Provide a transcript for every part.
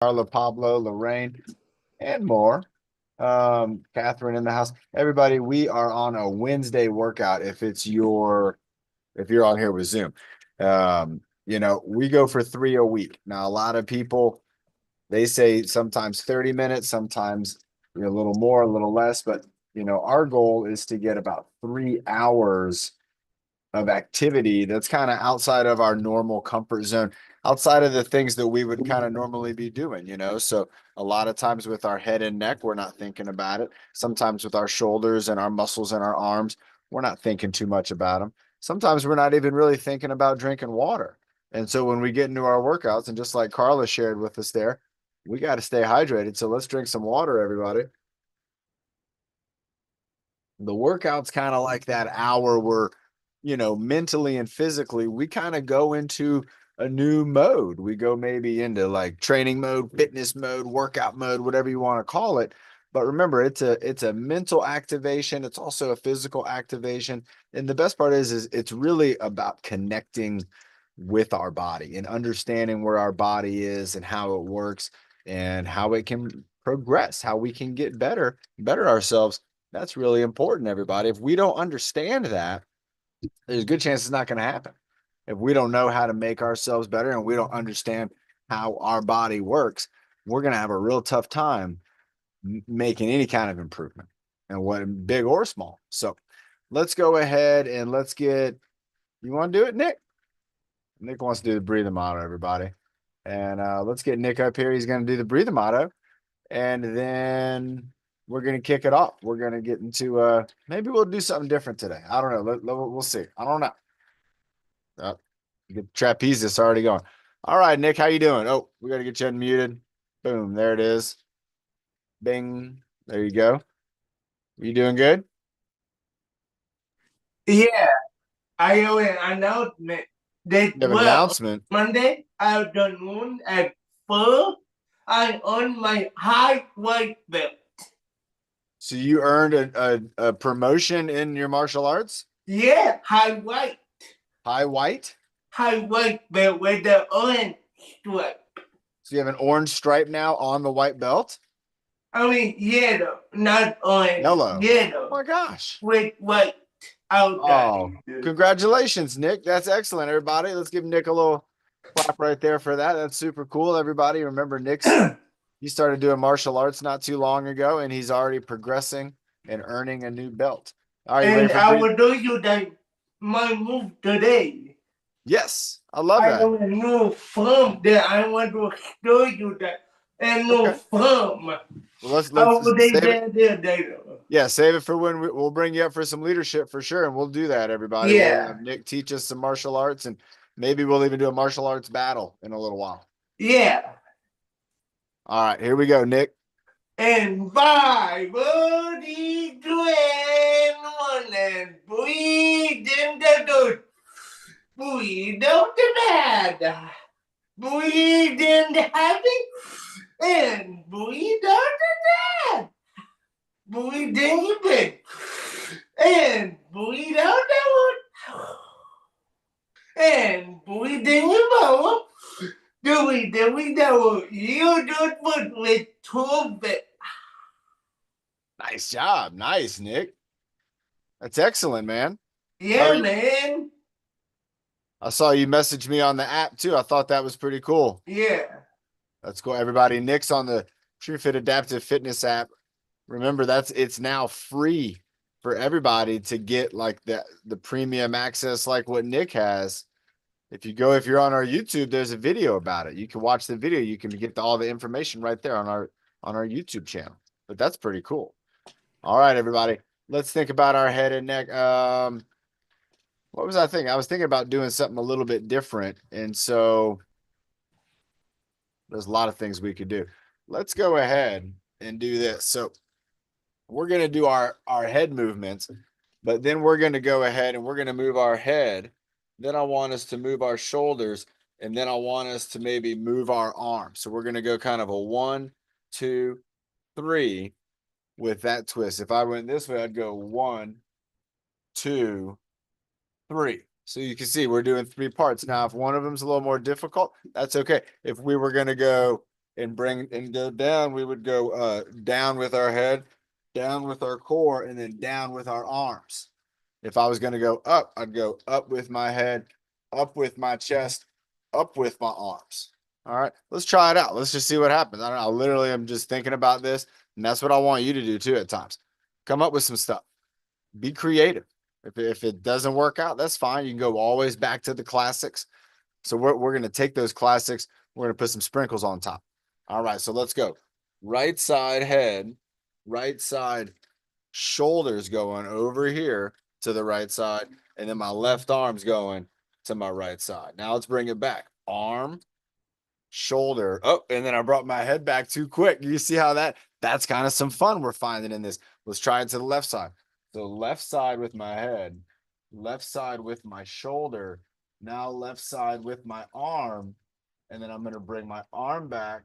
Carla, Pablo, Lorraine, and more. Catherine in the house. Everybody, we are on a Wednesday workout. If you're on here with Zoom, we go for 3 a week. Now, a lot of people they say sometimes 30 minutes, sometimes a little more, a little less, but our goal is to get about 3 hours of activity that's kind of outside of our normal comfort zone, outside of the things that we would kind of normally be doing. So a lot of times with our head and neck, we're not thinking about it. Sometimes with our shoulders and our muscles and our arms, we're not thinking too much about them. Sometimes we're not even really thinking about drinking water. And so when we get into our workouts, and just like Carla shared with us there, we got to stay hydrated. So let's drink some water, everybody. The workout's kind of like that hour where, mentally and physically, we kind of go into a new mode. We go maybe into like training mode, fitness mode, workout mode, whatever you want to call it. But remember, it's a mental activation. It's also a physical activation. And the best part is it's really about connecting with our body and understanding where our body is and how it works and how it can progress, how we can get better ourselves. That's really important, everybody. If we don't understand that, there's a good chance it's not going to happen. If we don't know how to make ourselves better and we don't understand how our body works, we're going to have a real tough time making any kind of improvement, and what big or small. So let's go ahead and you want to do it, Nick? Nick wants to do the breathing motto, everybody. And let's get Nick up here. He's going to do the breathing motto. And then we're going to kick it off. We're going to get into maybe we'll do something different today. I don't know. We'll see. I don't know. Get trapeze already going. All right, Nick, how you doing? Oh, we got to get you unmuted. Boom, there it is. Bing. There you go. You doing good? Yeah, I have an announcement that You have an announcement. Monday afternoon at 4, I earned my high white belt. So you earned a promotion in your martial arts? Yeah, high white. High white? High white belt with the orange stripe. So you have an orange stripe now on the white belt? I mean yellow, not orange. Yellow. Yellow. Oh my gosh. With white Oh, outside. congratulations, Nick. That's excellent, everybody. Let's give Nick a little clap right there for that. That's super cool, everybody. Remember, he started doing martial arts not too long ago, and he's already progressing and earning a new belt. Are you ready And for I breathe? will do you my move today. Yes, I love I that. have a new firm that I want to show you that. A new Okay. firm. Well, let's Over save it. there. Yeah, save it for when we'll bring you up for some leadership for sure, and we'll do that, everybody. We'll Yeah. have Nick teach us some martial arts, and maybe we'll even do a martial arts battle in a little while. Yeah. All right, here we go, Nick. And 5, 4, 3, 2, and 1, and breathe in the good. Breathe out the bad. Breathe in the happy. And breathe out the bad. Breathe in your bed. And breathe out the wood. And breathe in your mouth. Do it. You do it with 2 bit. Nice job. Nice, Nick. That's excellent, man. Yeah, man. I saw you message me on the app too. I thought that was pretty cool. Yeah. Let's go, everybody. Nick's on the TrueFit Adaptive Fitness app. Remember, it's now free for everybody to get like the premium access like what Nick has. If you're on our YouTube, there's a video about it. You can watch the video. You can get all the information right there on our YouTube channel. But that's pretty cool. All right, everybody. Let's think about our head and neck. What was I thinking? I was thinking about doing something a little bit different. And so there's a lot of things we could do. Let's go ahead and do this. So we're going to do our head movements, but then we're going to go ahead and we're going to move our head. Then I want us to move our shoulders, and then I want us to maybe move our arms. So we're going to go kind of a 1, 2, 3 with that twist. If I went this way, I'd go 1, 2, 3. So you can see we're doing 3 parts. Now, if one of them's a little more difficult, that's okay. If we were going to go and bring and go down, we would go down with our head, down with our core, and then down with our arms. If I was going to go up, I'd go up with my head, up with my chest, up with my arms. All right, let's try it out. Let's just see what happens. I don't know. I literally am just thinking about this, and that's what I want you to do too at times. Come up with some stuff. Be creative. If it doesn't work out, that's fine. You can go always back to the classics. So we're going to take those classics. We're going to put some sprinkles on top. All right, so let's go. Right side head, right side shoulders going over here to the right side, and then my left arm's going to my right side. Now let's bring it back. Arm, shoulder. Oh, and then I brought my head back too quick. You see how that's kind of some fun we're finding in this. Let's try it to the left side. So left side with my head, left side with my shoulder, now left side with my arm, and then I'm going to bring my arm back,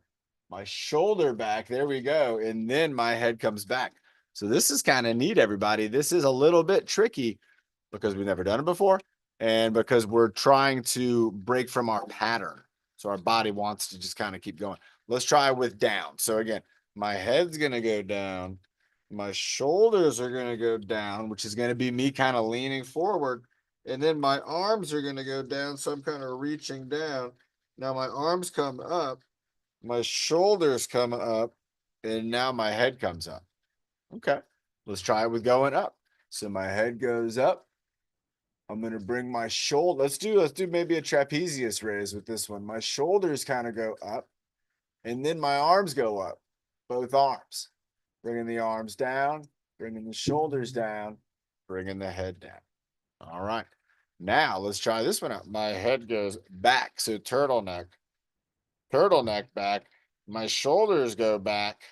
my shoulder back. There we go. And then my head comes back. So this is kind of neat, everybody. This is a little bit tricky because we've never done it before and because we're trying to break from our pattern. So our body wants to just kind of keep going. Let's try with down. So again, my head's going to go down. My shoulders are going to go down, which is going to be me kind of leaning forward. And then my arms are going to go down. So I'm kind of reaching down. Now my arms come up, my shoulders come up, and now my head comes up. Okay, let's try it with going up. So my head goes up. I'm gonna bring my shoulder. Let's do maybe a trapezius raise with this one. My shoulders kind of go up, and then my arms go up, both arms. Bringing the arms down, bringing the shoulders down, bringing the head down. All right. Now let's try this one out. My head goes back, so turtleneck back. My shoulders go back.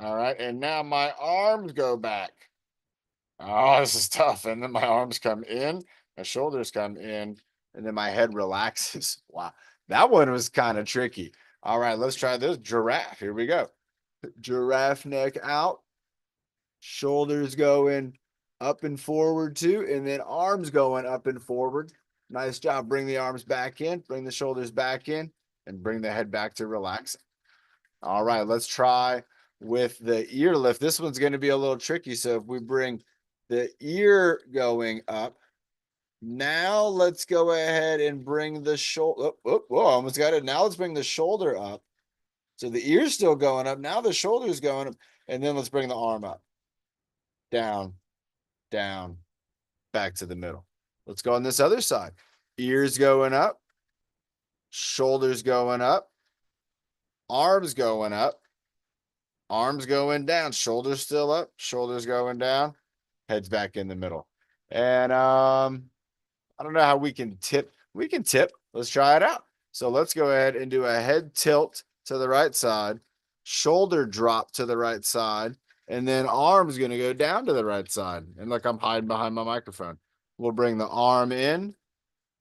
All right. And now my arms go back. Oh, this is tough. And then my arms come in, my shoulders come in, and then my head relaxes. Wow. That one was kind of tricky. All right. Let's try this giraffe. Here we go. Giraffe neck out, shoulders going up and forward too, and then arms going up and forward. Nice job. Bring the arms back in, bring the shoulders back in, and bring the head back to relaxing. All right, let's try with the ear lift. This one's going to be a little tricky. So if we bring the ear going up, now let's go ahead and bring the shoulder. Whoa, almost got it. Now let's bring the shoulder up. So the ear's still going up. Now the shoulder's going up. And then let's bring the arm up. Down, down, back to the middle. Let's go on this other side. Ears going up, shoulders going up, arms going up, arms going down, shoulders still up, shoulders going down, heads back in the middle. And I don't know how we can tip. We can tip. Let's try it out. So let's go ahead and do a head tilt to the right side, shoulder drop to the right side, and then arm's going to go down to the right side. And look, I'm hiding behind my microphone. We'll bring the arm in,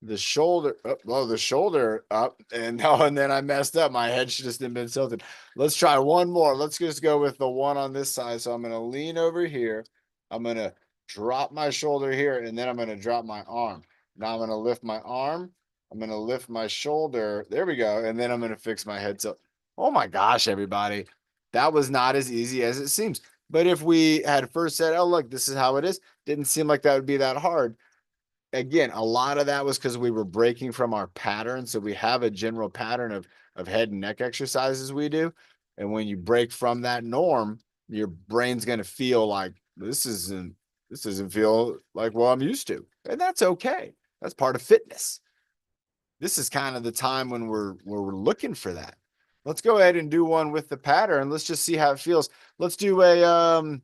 the shoulder the shoulder up, and no, and then I messed up. My head should just have been tilted. Let's try one more. Let's just go with the one on this side. So I'm going to lean over here. I'm going to drop my shoulder here, and then I'm going to drop my arm. Now I'm going to lift my arm. I'm going to lift my shoulder. There we go. And then I'm going to fix my head. So, oh my gosh, everybody, that was not as easy as it seems. But if we had first said, oh, look, this is how it is, didn't seem like that would be that hard. Again, a lot of that was because we were breaking from our pattern. So we have a general pattern of head and neck exercises we do. And when you break from that norm, your brain's going to feel like this doesn't feel like what I'm used to. And that's okay. That's part of fitness. This is kind of the time when we're looking for that. Let's go ahead and do one with the pattern. Let's just see how it feels. Let's do a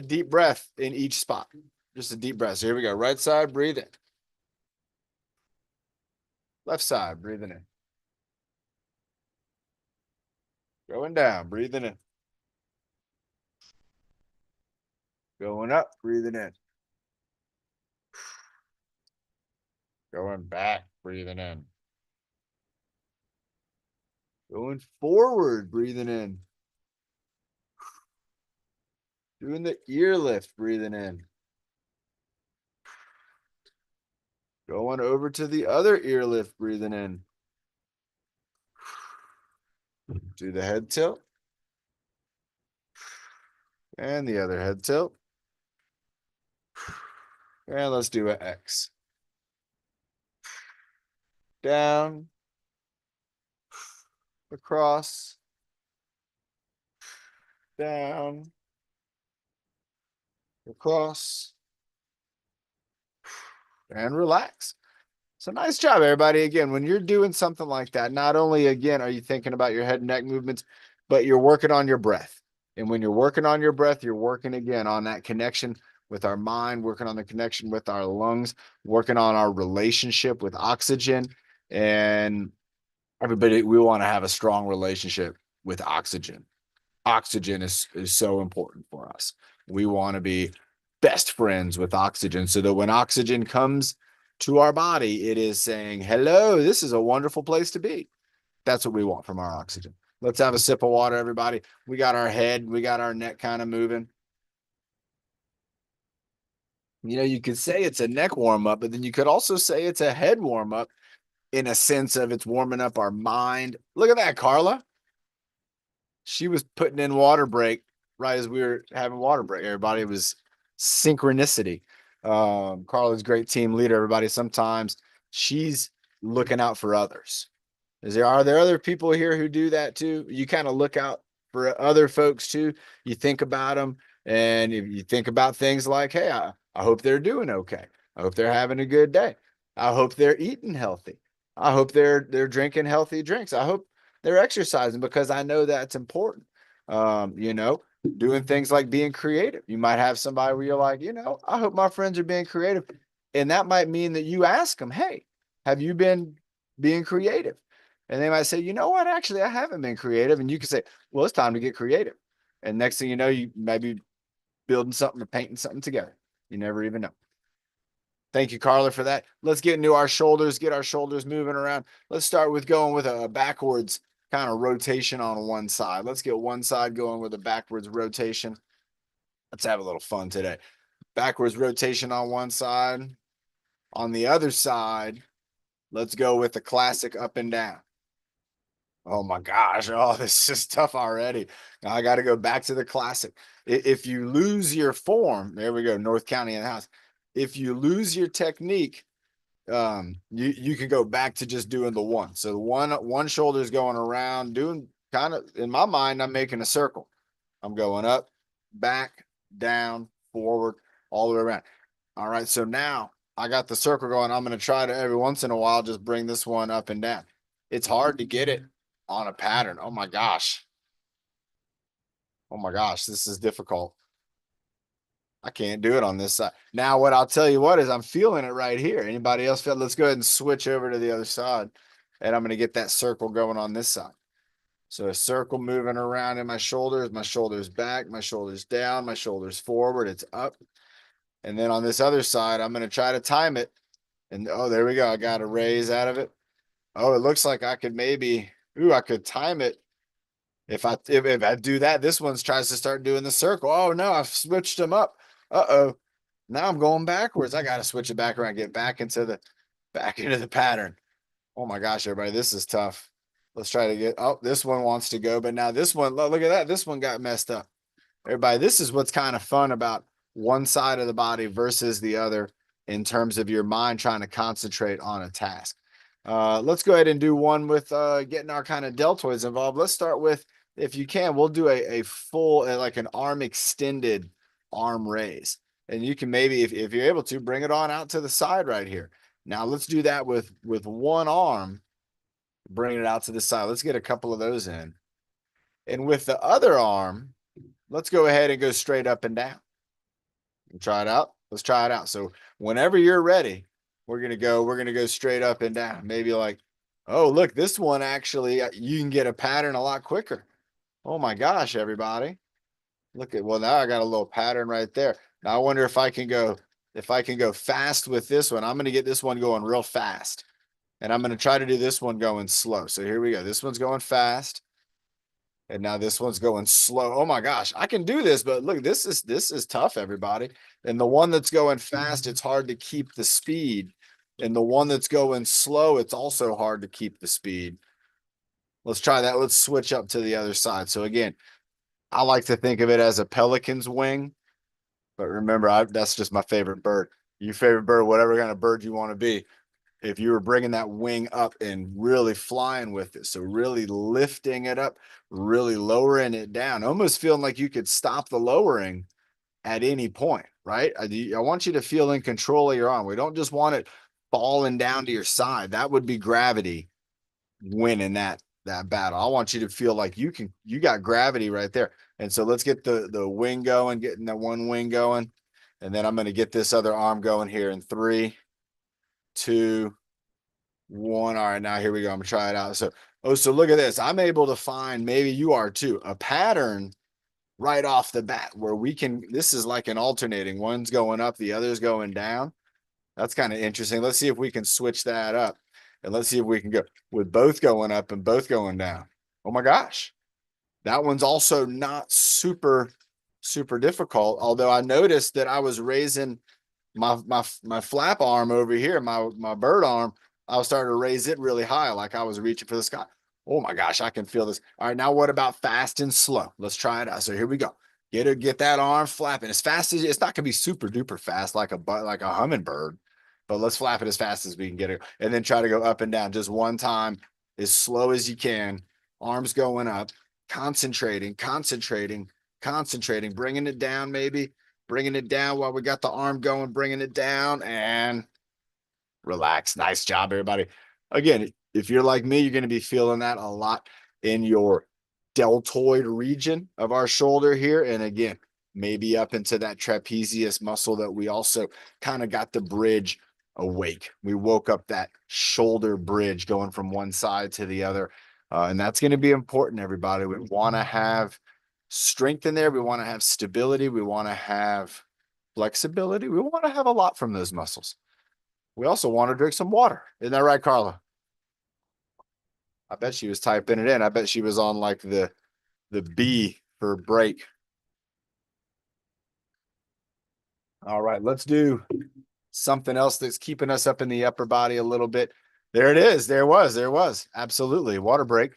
deep breath in each spot. Just a deep breath. So here we go. Right side, breathe in. Left side, breathing in. Going down, breathing in. Going up, breathing in. Going back, breathing in. Going forward, breathing in. Doing the ear lift, breathing in. Going over to the other ear lift, breathing in. Do the head tilt. And the other head tilt. And let's do an X. Down. Across. Down. Across. And relax. So nice job, everybody. Again, when you're doing something like that, not only, again, are you thinking about your head and neck movements, but you're working on your breath. And when you're working on your breath, you're working again on that connection with our mind, working on the connection with our lungs, working on our relationship with oxygen. And everybody, we want to have a strong relationship with oxygen. Oxygen is so important for us. We want to be best friends with oxygen so that when oxygen comes to our body, it is saying, hello, this is a wonderful place to be. That's what we want from our oxygen. Let's have a sip of water, everybody. We got our head, we got our neck kind of moving. You know, you could say it's a neck warm up, but then you could also say it's a head warm up in a sense of it's warming up our mind. Look at that, Carla. She was putting in water break right as we were having water break. Everybody, it was synchronicity. Carla's great team leader. Everybody, sometimes she's looking out for others. Are there other people here who do that too? You kind of look out for other folks too. You think about them, and if you think about things like, hey, I hope they're doing okay. I hope they're having a good day. I hope they're eating healthy. I hope they're drinking healthy drinks. I hope they're exercising because I know that's important. You know, doing things like being creative. You might have somebody where you're like, you know, I hope my friends are being creative. And that might mean that you ask them, hey, have you been being creative? And they might say, you know what, actually, I haven't been creative. And you can say, well, it's time to get creative. And next thing you know, you may be building something or painting something together. You never even know. Thank you, Carla, for that. Let's get into our shoulders, get our shoulders moving around. Let's start with going with a backwards kind of rotation on one side. Let's get one side going with a backwards rotation. Let's have a little fun today. Backwards rotation on one side. On the other side, let's go with the classic up and down. Oh my gosh. Oh, this is tough already. I got to go back to the classic. If you lose your form, there we go, North County in the house. If you lose your technique, you can go back to just doing the one. So the one shoulder is going around, doing kind of, in my mind, I'm making a circle. I'm going up, back, down, forward, all the way around. All right. So now I got the circle going. I'm going to try to every once in a while just bring this one up and down. It's hard to get it on a pattern. Oh my gosh. Oh my gosh. This is difficult. I can't do it on this side. Now, what I'll tell you what is I'm feeling it right here. Anybody else feel? Let's go ahead and switch over to the other side. And I'm going to get that circle going on this side. So a circle moving around in my shoulders back, my shoulders down, my shoulders forward. It's up. And then on this other side, I'm going to try to time it. And oh, there we go. I got a raise out of it. Oh, it looks like I could maybe, I could time it. If I do that, this one tries to start doing the circle. Oh no, I've switched them up. Uh-oh. Now I'm going backwards. I got to switch it back around, get back into the pattern. Oh my gosh, everybody, this is tough. Let's try to get, oh, this one wants to go, but now this one, look at that. This one got messed up. Everybody, this is what's kind of fun about one side of the body versus the other in terms of your mind trying to concentrate on a task. Let's go ahead and do one with getting our kind of deltoids involved. Let's start with, if you can, we'll do a full, like an arm extended arm raise. And you can maybe, if you're able to, bring it on out to the side right here. Now let's do that with one arm, bring it out to the side. Let's get a couple of those in. And with the other arm, let's go ahead and go straight up and down. Try it out. Let's try it out. So whenever you're ready, we're going to go straight up and down. Maybe like, oh, look, this one actually, you can get a pattern a lot quicker. Oh my gosh, everybody. Look at, well, now I got a little pattern right there. Now I wonder if I can go fast with this one. I'm going to get this one going real fast. And I'm going to try to do this one going slow. So here we go. This one's going fast. And now this one's going slow. Oh my gosh, I can do this, but look, this is tough, everybody. And the one that's going fast, it's hard to keep the speed. And the one that's going slow, it's also hard to keep the speed. Let's try that. Let's switch up to the other side. So again, I like to think of it as a pelican's wing, but remember, that's just my favorite bird. Your favorite bird, whatever kind of bird you want to be. If you were bringing that wing up and really flying with it, so really lifting it up, really lowering it down, almost feeling like you could stop the lowering at any point, right? I want you to feel in control of your arm. We don't just want it falling down to your side. That would be gravity winning that battle. I want you to feel like you got gravity right there. And so let's get the wing going, getting that one wing going. And then I'm going to get this other arm going here in 3, 2, 1. All right, now here we go. I'm gonna try it out. So look at this. I'm able to find, maybe you are too, a pattern right off the bat where we can, this is like an alternating, one's going up, the other's going down. That's kind of interesting. Let's see if we can switch that up. And let's see if we can go with both going up and both going down. Oh my gosh. That one's also not super difficult. Although I noticed that I was raising my flap arm over here, my bird arm, I was starting to raise it really high, like I was reaching for the sky. Oh my gosh, I can feel this. All right, now what about fast and slow? Let's try it out. So here we go. Get that arm flapping as fast as it's not gonna be super duper fast like a hummingbird, but let's flap it as fast as we can get it, and then try to go up and down just one time, as slow as you can. Arms going up, concentrating, bringing it down, maybe bringing it down while we got the arm going, bringing it down and relax. Nice job, everybody. Again, if you're like me, you're going to be feeling that a lot in your deltoid region of our shoulder here. And again, maybe up into that trapezius muscle that we also kind of got the bridge awake. We woke up that shoulder bridge going from one side to the other. And that's going to be important, everybody. We want to have strength in there. We want to have stability. We want to have flexibility. We want to have a lot from those muscles. We also want to drink some water. Isn't that right, Carla? I bet she was typing it in. I bet she was on like the B for break. All right, let's do something else that's keeping us up in the upper body a little bit. There it is. There was. Absolutely. Water break.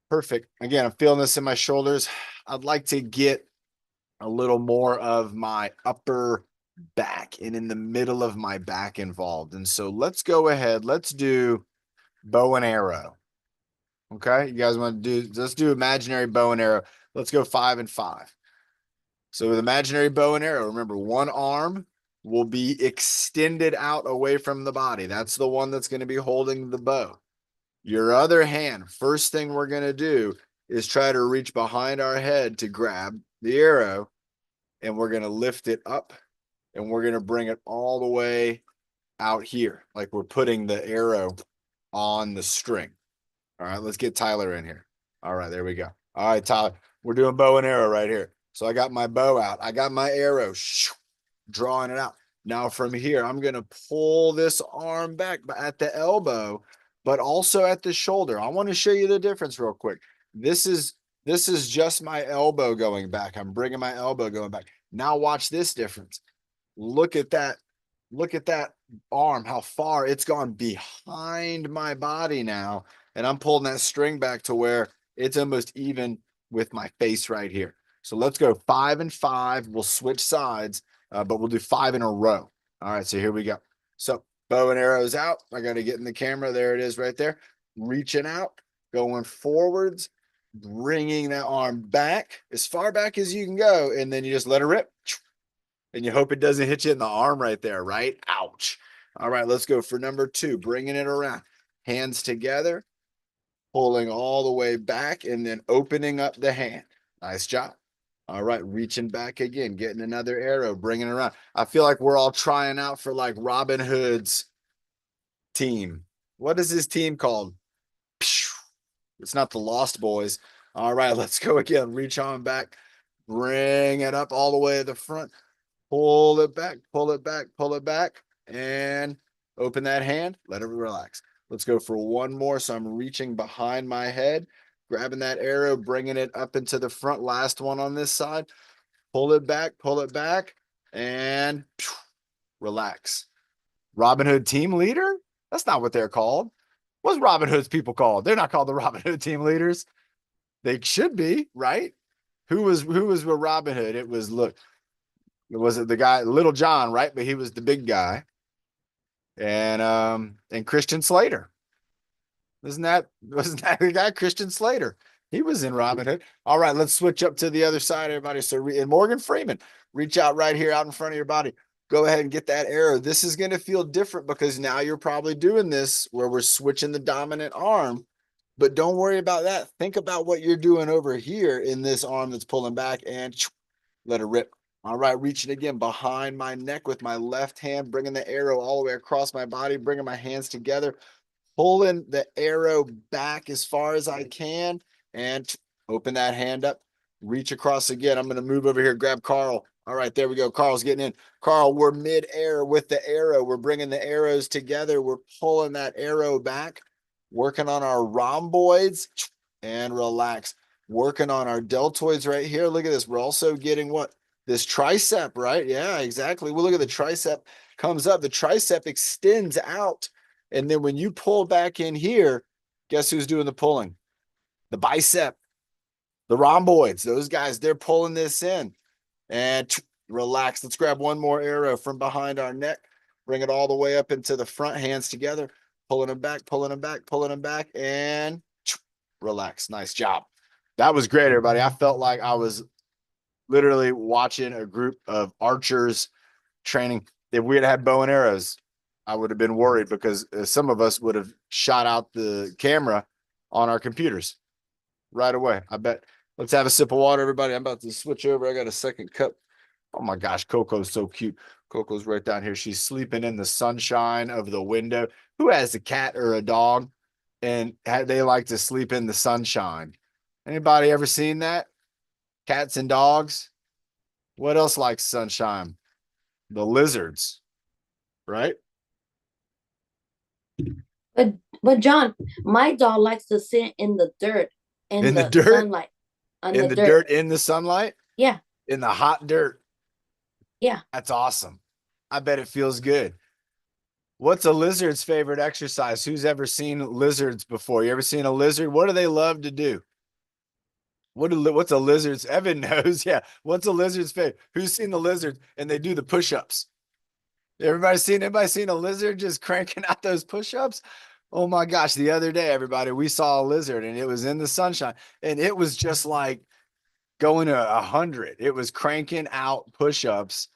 Perfect. Again, I'm feeling this in my shoulders. I'd like to get a little more of my upper back and in the middle of my back involved. And so let's go ahead. Let's do bow and arrow. Okay. You guys want to do, let's do imaginary bow and arrow. Let's go 5 and 5. So with imaginary bow and arrow, remember one arm will be extended out away from the body. That's the one that's going to be holding the bow. Your other hand, first thing we're going to do is try to reach behind our head to grab the arrow, and we're going to lift it up and we're going to bring it all the way out here. Like we're putting the arrow on the string. All right, let's get Tyler in here. All right, there we go. All right, Tyler, we're doing bow and arrow right here. So I got my bow out. I got my arrow, drawing it out. Now from here, I'm going to pull this arm back at the elbow, but also at the shoulder. I want to show you the difference real quick. This is just my elbow going back. I'm bringing my elbow going back. Now watch this difference. Look at that. Look at that arm, how far it's gone behind my body now. And I'm pulling that string back to where it's almost even with my face right here. So let's go 5 and 5. We'll switch sides, but we'll do 5 in a row. All right, so here we go. So bow and arrows out. I got to get in the camera. There it is right there. Reaching out, going forwards, bringing that arm back as far back as you can go. And then you just let it rip. And you hope it doesn't hit you in the arm right there, right? Ouch. All right, let's go for number 2. Bringing it around. Hands together, pulling all the way back, and then opening up the hand. Nice job. All right, reaching back again, getting another arrow, bringing it around. I feel like we're all trying out for like Robin Hood's team. What is his team called? It's not the Lost Boys. All right, let's go again. Reach on back, bring it up all the way to the front. Pull it back, pull it back, pull it back, and open that hand. Let it relax. Let's go for one more. So I'm reaching behind my head, grabbing that arrow, bringing it up into the front. Last one on this side. Pull it back, and relax. Robin Hood team leader? That's not what they're called. What's Robin Hood's people called? They're not called the Robin Hood team leaders. They should be, right? Who was with Robin Hood? It was look, was it the guy Little John, right? But he was the big guy. And Christian Slater. Wasn't that the guy, Christian Slater? He was in Robin Hood. All right, let's switch up to the other side, everybody. So, and Morgan Freeman, reach out right here out in front of your body. Go ahead and get that arrow. This is going to feel different because now you're probably doing this where we're switching the dominant arm. But don't worry about that. Think about what you're doing over here in this arm that's pulling back and let it rip. All right, reaching again behind my neck with my left hand, bringing the arrow all the way across my body, bringing my hands together, pulling the arrow back as far as I can, and open that hand up, reach across again. I'm going to move over here, grab Carl. All right, there we go. Carl's getting in. Carl, we're mid-air with the arrow. We're bringing the arrows together. We're pulling that arrow back, working on our rhomboids, and relax. Working on our deltoids right here. Look at this. We're also getting what? This tricep, right? Yeah, exactly. Well, look at the tricep comes up. The tricep extends out. And then when you pull back in here, guess who's doing the pulling? The bicep, the rhomboids, those guys, they're pulling this in. And relax. Let's grab one more arrow from behind our neck. Bring it all the way up into the front, hands together, pulling them back, pulling them back, pulling them back, and relax. Nice job. That was great, everybody. I felt like I was literally watching a group of archers training. If we had bow and arrows, I would have been worried because some of us would have shot out the camera on our computers right away. I bet. Let's have a sip of water, everybody. I'm about to switch over. I got a second cup. Oh my gosh, Coco's so cute. Coco's right down here. She's sleeping in the sunshine of the window. Who has a cat or a dog and they like to sleep in the sunshine? Anybody ever seen that? Cats and dogs? What else likes sunshine? The lizards, right? But John, my dog likes to sit in the dirt In the the dirt? sunlight. On In the the dirt. dirt, in the sunlight, Yeah, in the hot dirt. yeah. That's awesome. I bet it feels good. What's a lizard's favorite exercise? Who's ever seen lizards before? You ever seen a lizard? What do they love to do? What's a lizard's? Evan knows. Yeah. What's a lizard's favorite? Who's seen the lizard and they do the push-ups? Anybody seen a lizard just cranking out those push-ups? Oh my gosh. The other day, everybody, we saw a lizard and it was in the sunshine and it was just like going to 100. It was cranking out push-ups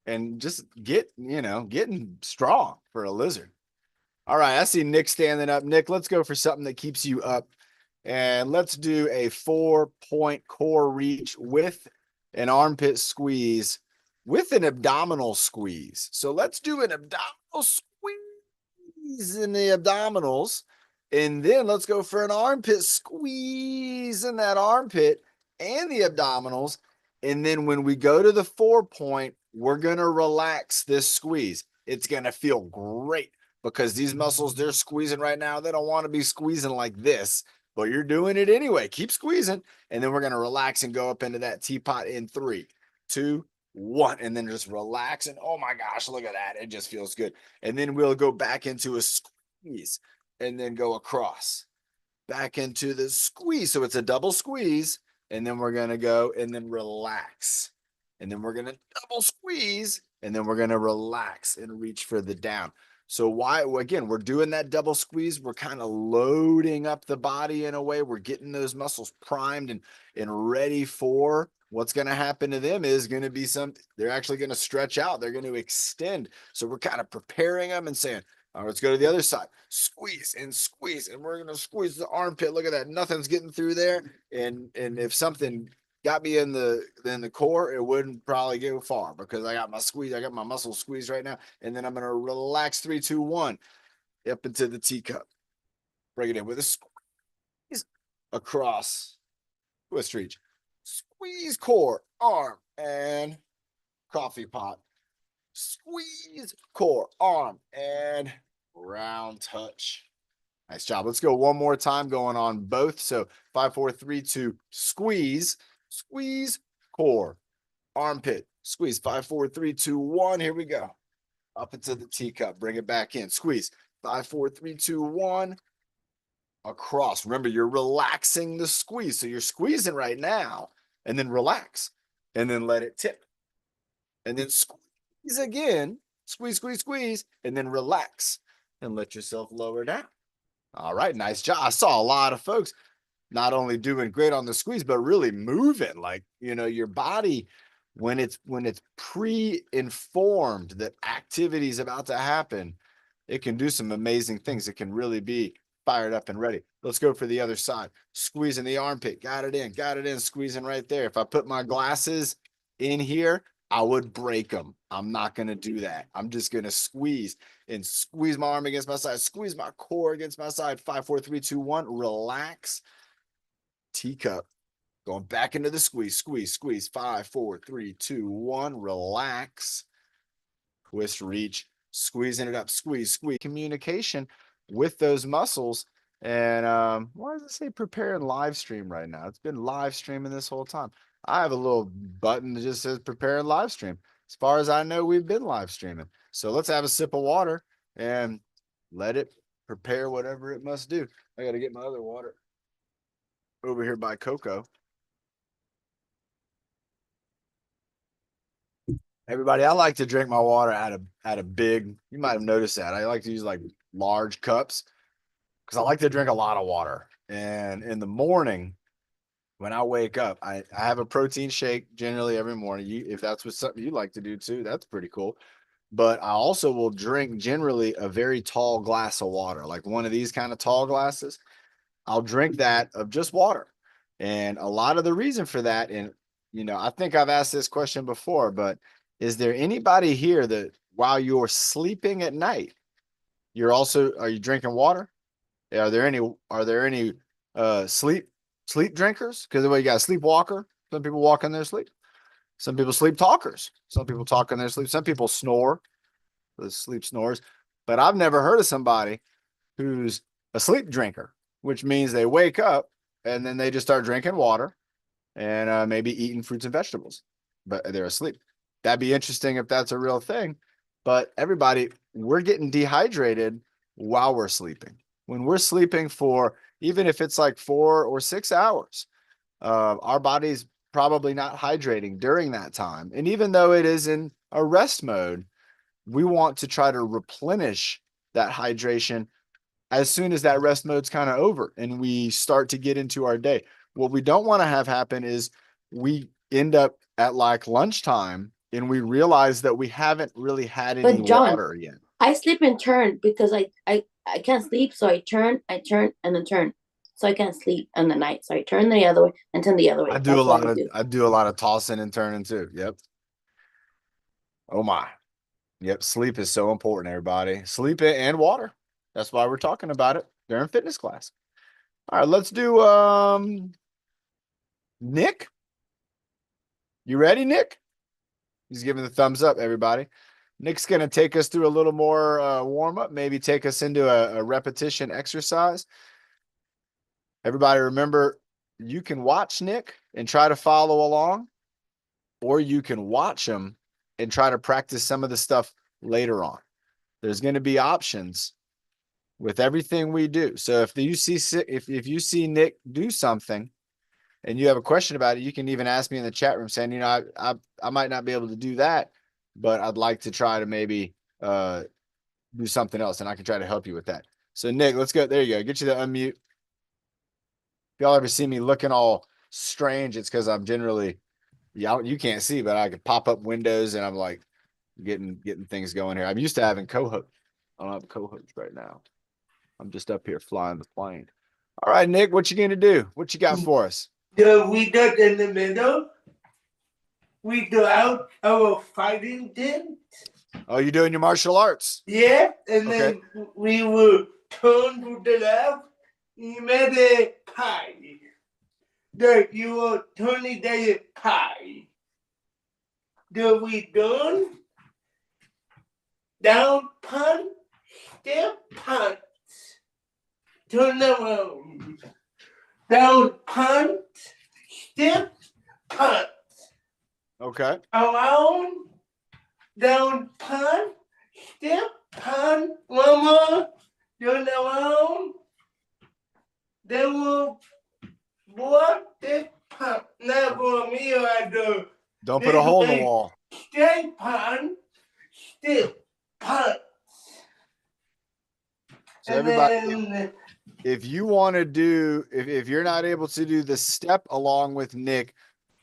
and just getting strong for a lizard. All right, I see Nick standing up. Nick, let's go for something that keeps you up. And let's do a 4-point core reach with an armpit squeeze with an abdominal squeeze. So let's do an abdominal squeeze in the abdominals. And then let's go for an armpit squeeze in that armpit and the abdominals. And then when we go to the 4-point, we're going to relax this squeeze. It's going to feel great because these muscles they're squeezing right now, they don't want to be squeezing like this, but you're doing it anyway. Keep squeezing. And then we're going to relax and go up into that teapot in 3, 2, 1, and then just relax. And oh my gosh, look at that. It just feels good. And then we'll go back into a squeeze and then go across back into the squeeze. So it's a double squeeze. And then we're going to go and then relax. And then we're going to double squeeze. And then we're going to relax and reach for the down. So again, we're doing that double squeeze. We're kind of loading up the body in a way. We're getting those muscles primed and ready for what's going to happen to them is going to be they're actually going to stretch out. They're going to extend. So we're kind of preparing them and saying, all right, let's go to the other side. Squeeze. And we're going to squeeze the armpit. Look at that. Nothing's getting through there. And if something got me in the core, it wouldn't probably go far because I got my muscles squeezed right now. And then I'm going to relax 3, 2, 1 up into the teacup. Bring it in with a squeeze across twist reach. Squeeze core, arm, and coffee pot. Squeeze core, arm, and round touch. Nice job. Let's go one more time going on both. So 5, 4, 3, 2, squeeze, squeeze, core, armpit, squeeze. 5, 4, 3, 2, 1. Here we go. Up into the teacup. Bring it back in. Squeeze. 5, 4, 3, 2, 1. across. Remember, you're relaxing the squeeze. So you're squeezing right now and then relax and then let it tip. And then squeeze again, squeeze, squeeze, squeeze, and then relax and let yourself lower down. All right, nice job. I saw a lot of folks not only doing great on the squeeze, but really moving. Like, your body, when it's pre-informed that activity is about to happen, it can do some amazing things. It can really be fired up and ready. Let's go for the other side. Squeezing the armpit, got it in, squeezing right there. If I put my glasses in here, I would break them. I'm not going to do that. I'm just going to squeeze my arm against my side, squeeze my core against my side. 5, 4, 3, 2, 1. Relax. Teacup. Going back into the squeeze, squeeze, squeeze. 5, 4, 3, 2, 1. Relax. Twist, reach, squeezing it up, squeeze, squeeze. Communication with those muscles. And why does it say prepare and live stream right now? It's been live streaming this whole time. I have a little button that just says prepare and live stream. As far as I know, we've been live streaming. So let's have a sip of water and let it prepare whatever it must do. I got to get my other water over here by Coco. Everybody, I like to drink my water out of big, you might have noticed that. I like to use like large cups because I like to drink a lot of water. And in the morning, when I wake up, I have a protein shake generally every morning. If that's something you like to do too, that's pretty cool. But I also will drink generally a very tall glass of water, like one of these kind of tall glasses. I'll drink that of just water. And a lot of the reason for that, and I think I've asked this question before, but is there anybody here that while you're sleeping at night, are you drinking water? Are there any sleep drinkers? Because you got a sleepwalker. Some people walk in their sleep. Some people sleep talkers. Some people talk in their sleep. Some people snore. The sleep snores. But I've never heard of somebody who's a sleep drinker, which means they wake up and then they just start drinking water and maybe eating fruits and vegetables, but they're asleep. That'd be interesting if that's a real thing. But everybody, we're getting dehydrated while we're sleeping. When we're sleeping for, even if it's like 4 or 6 hours, our body's probably not hydrating during that time. And even though it is in a rest mode, we want to try to replenish that hydration as soon as that rest mode's kind of over and we start to get into our day. What we don't want to have happen is we end up at like lunchtime and we realize that we haven't really had any water yet. I sleep in turn because I can't sleep, so I turn, and then turn. So I can't sleep in the night. So I turn the other way and turn the other way. I do a lot of tossing and turning too. Yep. Oh my. Yep. Sleep is so important, everybody. Sleep and water. That's why we're talking about it during fitness class. All right, let's do Nick. You ready, Nick? He's giving the thumbs up, everybody. Nick's going to take us through a little more warm-up, maybe take us into a repetition exercise. Everybody remember, you can watch Nick and try to follow along, or you can watch him and try to practice some of the stuff later on. There's going to be options with everything we do. So if you see Nick do something and you have a question about it, you can even ask me in the chat room saying, I might not be able to do that, but I'd like to try to maybe do something else, and I can try to help you with that. So Nick, let's go. There you go. Get you to unmute. If y'all ever see me looking all strange, it's because I'm generally, you can't see, but I can pop up windows and I'm like getting things going here. I'm used to having co-hosts. I don't have a co-host right now. I'm just up here flying the plane. All right, Nick, what you gonna do? What you got for us? We got in the middle. We do out our fighting thing. Oh, you're doing your martial arts? Yeah, and then we will turn to the left. You made a pie. Then you will turn it a pie. Then we done. Down punch, step punch. Turn around. Down punch, step punch. Okay. Around, down punch, step punch. One more. Turn around. bad. Don't put a hole in the wall. Stay punch, still punch. So And everybody, then, if you want to do, if you're not able to do the step along with Nick,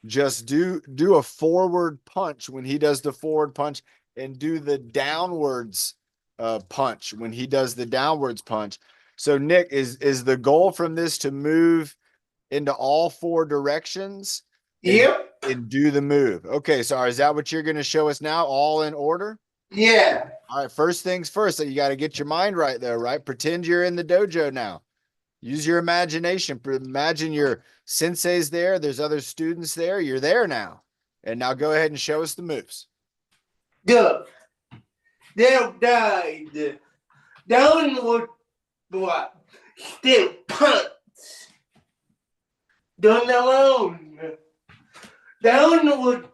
just do a forward punch when he does the forward punch, and do the downwards punch when he does the downwards punch. So Nick, is the goal from this to move into all four directions and, yep, and do the move? Okay, so is that what you're going to show us now, all in order? yeah, All right, first things first, you got to get your mind right there, right? Pretend you're in the dojo now. Use your imagination. Imagine your sensei's there. There's other students there. You're there now. And now go ahead and show us the moves. go. They died. Downward block, still punch. Down alone. Downward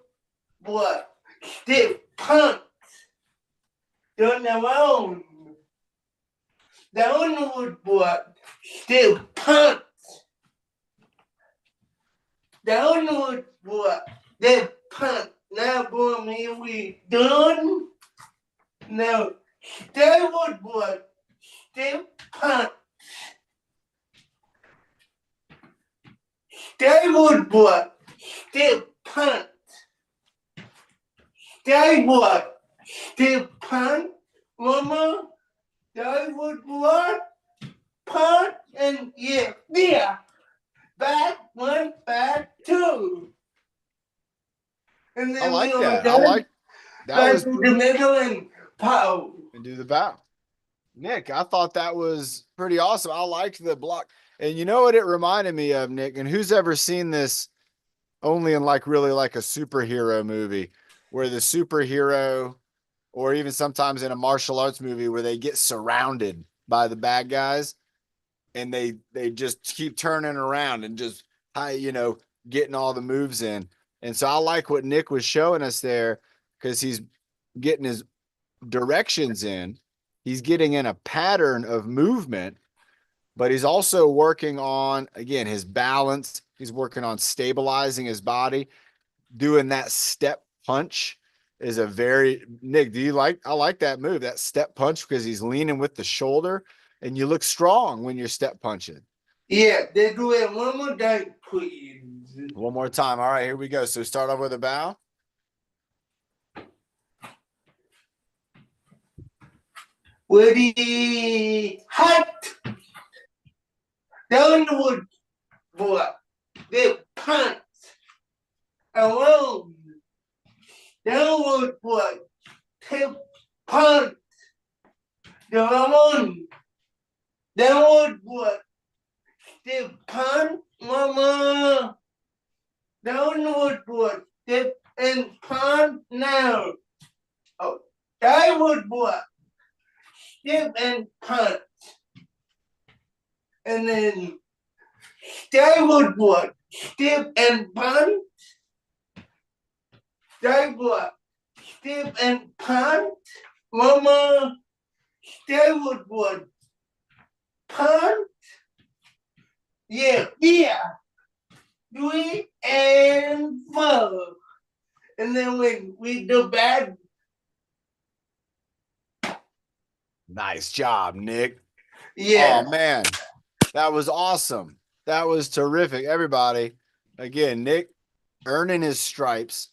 block, still punch. Down alone. Downward block, still punch. Downward block, then punch. Now, boom, here we done. Now, downward block, still punch. Downward block, still punch. Downward, still punch. One more. Downward block, punch, and yeah. Back one, back two. And then I like we that. were I done. like that. Back Was to the middle and pow. and do the bow. Nick, I thought that was pretty awesome. I liked the block. And you know what it reminded me of, Nick? And who's ever seen this only in like really like a superhero movie where the superhero, or even sometimes in a martial arts movie where they get surrounded by the bad guys and they just keep turning around and just getting all the moves in. And so I like what Nick was showing us there, because he's getting his directions in. He's getting in a pattern of movement, but he's also working on, again, his balance. He's working on stabilizing his body. Doing that step punch is a very, Nick, I like that move, that step punch, because he's leaning with the shoulder and you look strong when you're step punching. Yeah, they do it one more time, please. One more time. All right, here we go. So start off with a bow. Ready, hot. Downward block, they punch. Alone. Downward block, they punch. Down. Downward block, they punch, mama. Downward block, they and punch now. Oh, downward block, step and punch. And then downward block, step and punch. Downward block, step and punch. Mama, downward block, punch. Yeah. 3 and 4. And then when we do bad. Nice job, Nick. Yeah. Oh man, that was awesome. That was terrific. Everybody, again, Nick earning his stripes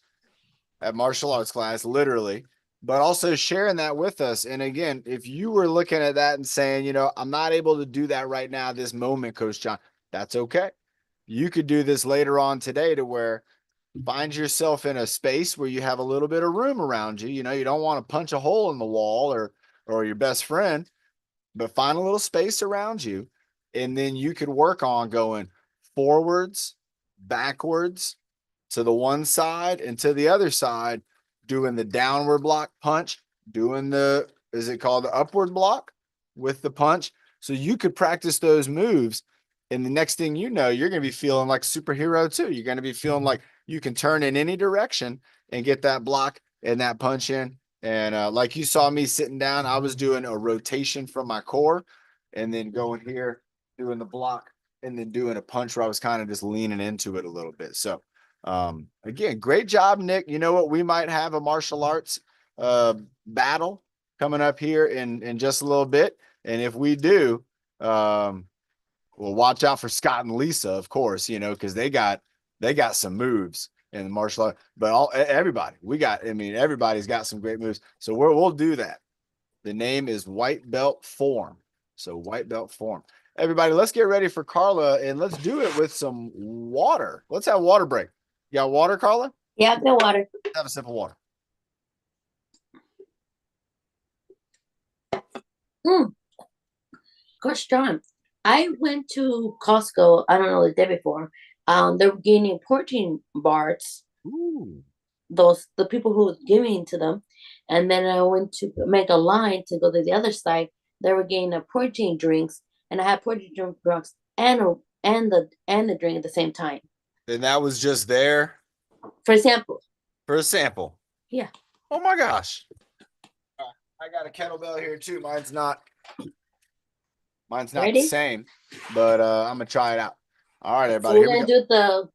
at martial arts class, literally, but also sharing that with us. And again, if you were looking at that and saying, I'm not able to do that right now, this moment, Coach John, that's okay. You could do this later on today, to where find yourself in a space where you have a little bit of room around you. You don't want to punch a hole in the wall or your best friend, but find a little space around you. And then you could work on going forwards, backwards, to the one side and to the other side, doing the downward block punch, doing is it called the upward block with the punch? So you could practice those moves. And the next thing you know, you're going to be feeling like superhero too. You're going to be feeling like you can turn in any direction and get that block and that punch in. And like you saw me sitting down, I was doing a rotation from my core and then going here, doing the block, and then doing a punch where I was kind of just leaning into it a little bit. So Again, great job, Nick. You know what? We might have a martial arts battle coming up here in just a little bit. And if we do, well, watch out for Scott and Lisa, of course, you know, because they got some moves in the martial art. But everybody, everybody's got some great moves. So we'll do that. The name is White Belt Form. So White Belt Form. Everybody, let's get ready for Carla, and let's do it with some water. Let's have a water break. You got water, Carla? Yeah, the water. Have a sip of water. Gosh darn. I went to Costco, I don't know, the day before. They were gaining protein bars. Ooh. The people who were giving to them. And then I went to make a line to go to the other side. They were getting a protein drinks, and I had protein drinks and the drink at the same time. And that was just there For example. for a sample. Yeah. Oh my gosh. I got a kettlebell here too. Mine's not Ready? the same, but I'm gonna try it out. All right, everybody. So we're Here gonna we go. do the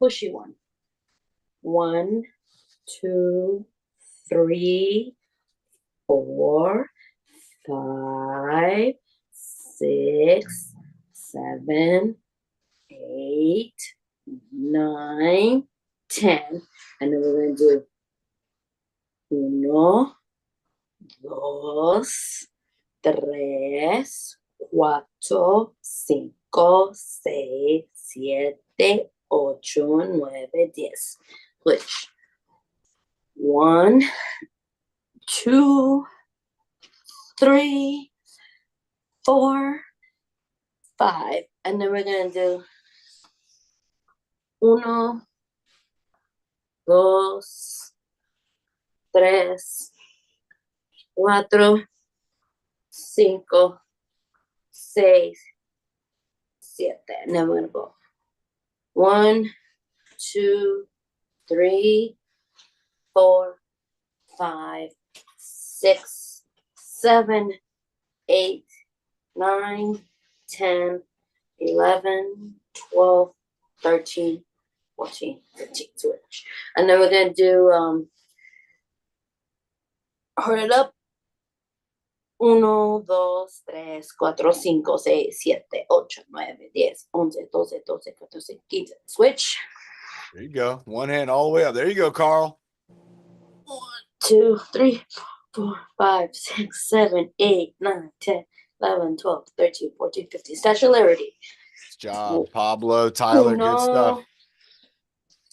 pushy one. 1, 2, 3, 4, 5, 6, 7, 8, 9, 10. And then we're gonna do 1, 2, 3, 4, 5, 6, 7, 8, 9, 10. Which 1, 2, 3, 4, 5. And then we're gonna do 1, 2, 3, 4, 5, 6, 7. And then we're gonna go 1, 2, 3, 4, 5, 6, 7, 8, 9, 10, 11, 12, 13, 14, 15. Switch. And then we're gonna do hurry it up. 1, 2, 3, 4, 5, 6, 7, 8, 9, 10, 11, 12, 13, 14, 15. Switch. There you go. One hand all the way up. There you go, Carl. 1, 2, 3, 4, 5, 6, 7, 8, 9, 10, 11, 12, 13, 14, 15. Statularity. Good job, Pablo, Tyler. Good stuff.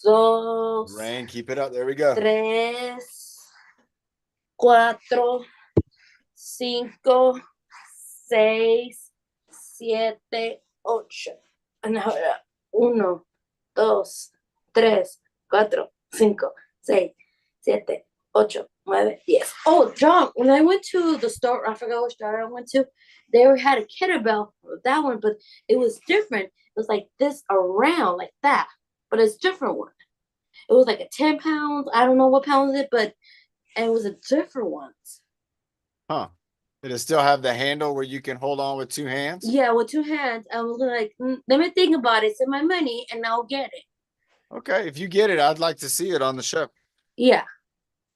2, Rain, keep it up. There we go. 3, 4, 5, 6, 7, 8. And now 1, 2, 3, 4, 5, 6, 7, 8, 9, 10. Oh, John, when I went to the store, I forgot which store I went to, they had a kettlebell, that one, but it was different. It was like this around, like that, but it's a different one. It was like a 10 pounds. I don't know what pounds it, but it was a different one. Huh. Did it still have the handle where you can hold on with two hands? Yeah, with 2 hands. I was like, let me think about it. Send my money, and I'll get it. Okay, if you get it, I'd like to see it on the show. Yeah.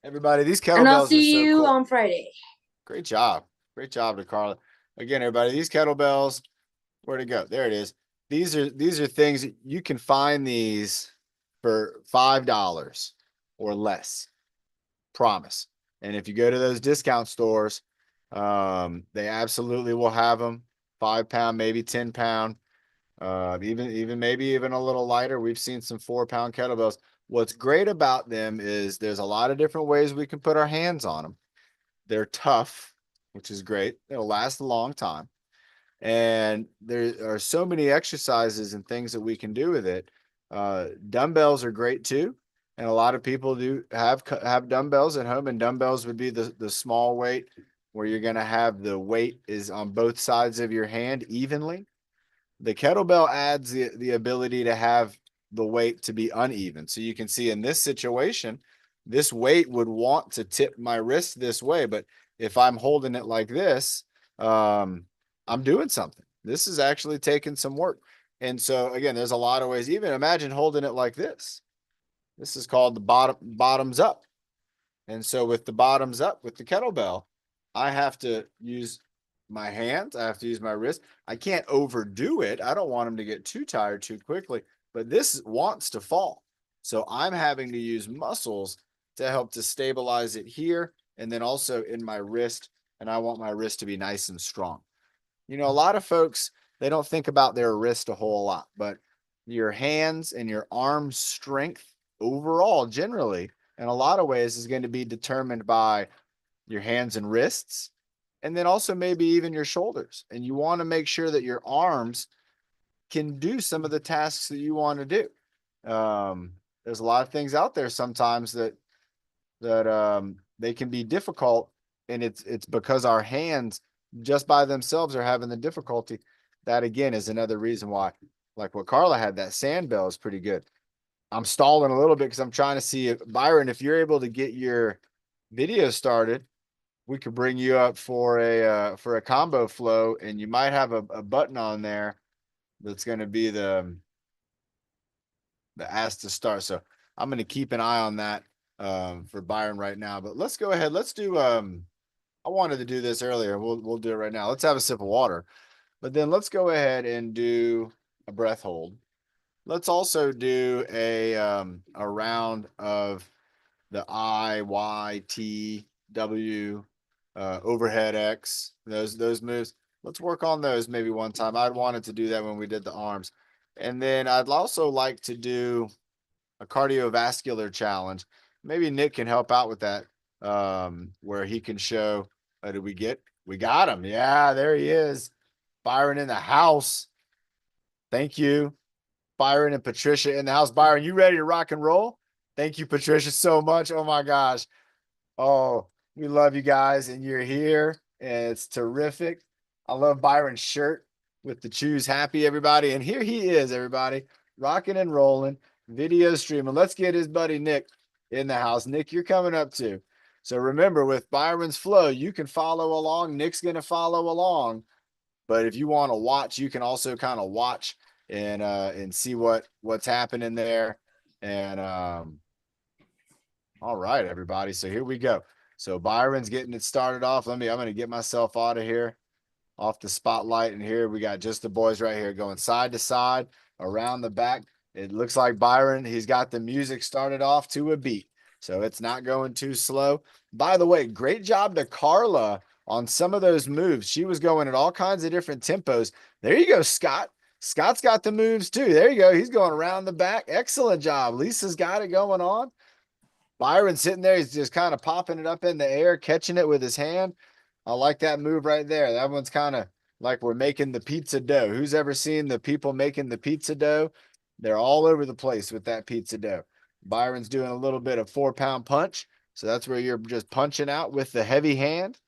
Everybody, these kettlebells And I'll are see so you cool. on Friday. Great job. Great job to Carla. Again, everybody, these kettlebells, where'd it go? There it is. These are things you can find these for $5 or less. Promise. And if you go to those discount stores, they absolutely will have them. 5 pound, maybe 10 pound. Maybe even a little lighter. We've seen some 4 pound kettlebells. What's great about them is there's a lot of different ways we can put our hands on them. They're tough, which is great. They'll last a long time. And there are so many exercises and things that we can do with it. Dumbbells are great too. And a lot of people do have dumbbells at home, and dumbbells would be the small weight where you're going to have the weight is on both sides of your hand evenly. The kettlebell adds the ability to have the weight to be uneven. So you can see in this situation, this weight would want to tip my wrist this way. But if I'm holding it like this, I'm doing something. This is actually taking some work. And so again, there's a lot of ways. Even imagine holding it like this. This is called the bottoms up. And so with the bottoms up, with the kettlebell, I have to use my hands. I have to use my wrist. I can't overdo it. I don't want them to get too tired too quickly, but this wants to fall. So I'm having to use muscles to help to stabilize it here and then also in my wrist. And I want my wrist to be nice and strong. You know, a lot of folks, they don't think about their wrist a whole lot, but your hands and your arm strength overall, generally, in a lot of ways, is going to be determined by your hands and wrists, and then also maybe even your shoulders. And you want to make sure that your arms can do some of the tasks that you want to do. There's a lot of things out there sometimes that they can be difficult, and it's because our hands just by themselves are having the difficulty. That again is another reason why, like what Carla had, that sand bell is pretty good. I'm stalling a little bit because I'm trying to see if Byron, if you're able to get your video started, we could bring you up for a combo flow, and you might have a button on there that's going to be the ask to start. So I'm going to keep an eye on that for Byron right now. But let's go ahead. Let's do I wanted to do this earlier. We'll do it right now. Let's have a sip of water. But then let's go ahead and do a breath hold. Let's also do a round of the I, Y, T, W, overhead X, those moves. Let's work on those maybe one time. I'd wanted to do that when we did the arms. And then I'd also like to do a cardiovascular challenge. Maybe Nick can help out with that, where he can show, did we got him. Yeah, there he is. Byron in the house. Thank you. Byron and Patricia in the house. Byron, you ready to rock and roll? Thank you, Patricia, so much. Oh my gosh. Oh, we love you guys, and you're here, and it's terrific. I love Byron's shirt with the choose happy, everybody. And here he is, everybody, rocking and rolling, video streaming. Let's get his buddy Nick in the house. Nick, you're coming up too. So remember, with Byron's flow, you can follow along. Nick's going to follow along. But if you want to watch, you can also kind of watch and see what's happening there. And all right, everybody. So here we go. So Byron's getting it started off. I'm going to get myself out of here, off the spotlight. And here we got just the boys right here going side to side, around the back. It looks like Byron, he's got the music started off to a beat. So it's not going too slow. By the way, great job to Carla on some of those moves. She was going at all kinds of different tempos. There you go, Scott. Scott's got the moves too. There you go. He's going around the back. Excellent job. Lisa's got it going on. Byron's sitting there. He's just kind of popping it up in the air, catching it with his hand. I like that move right there. That one's kind of like we're making the pizza dough. Who's ever seen the people making the pizza dough? They're all over the place with that pizza dough. Byron's doing a little bit of 4-pound punch. So that's where you're just punching out with the heavy hand.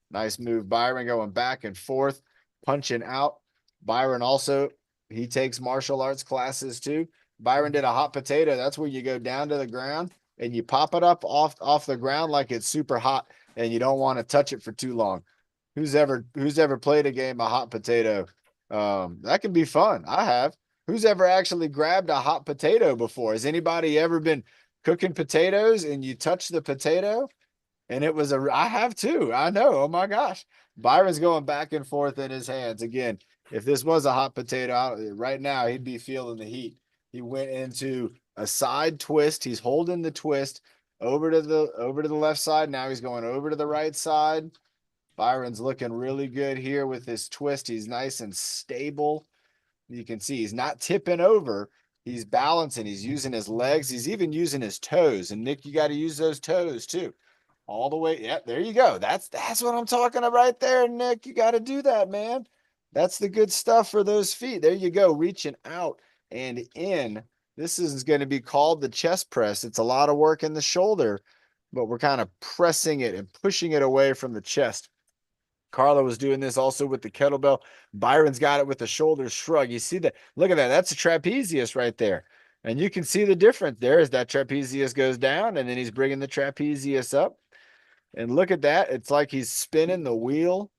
Nice move, Byron, going back and forth, punching out. Byron also, he takes martial arts classes too. Byron did a hot potato. That's where you go down to the ground and you pop it up off the ground like it's super hot and you don't want to touch it for too long. Who's ever played a game of hot potato? That can be fun. I have. Who's ever actually grabbed a hot potato before? Has anybody ever been cooking potatoes and you touch the potato? And it was I have too. I know. Oh my gosh. Byron's going back and forth in his hands. Again, if this was a hot potato right now, he'd be feeling the heat. He went into a side twist. He's holding the twist over to the left side. Now he's going over to the right side. Byron's looking really good here with this twist. He's nice and stable. You can see he's not tipping over. He's balancing. He's using his legs. He's even using his toes. And Nick, you got to use those toes too. All the way. Yep, there you go. That's what I'm talking about right there, Nick. You got to do that, man. That's the good stuff for those feet. There you go, reaching out and in. This is going to be called the chest press. It's a lot of work in the shoulder, but we're kind of pressing it and pushing it away from the chest. Carla was doing this also with the kettlebell. Byron's got it with the shoulder shrug. You see that? Look at that. That's a trapezius right there. And you can see the difference there as that trapezius goes down, and then he's bringing the trapezius up. And look at that. It's like he's spinning the wheel.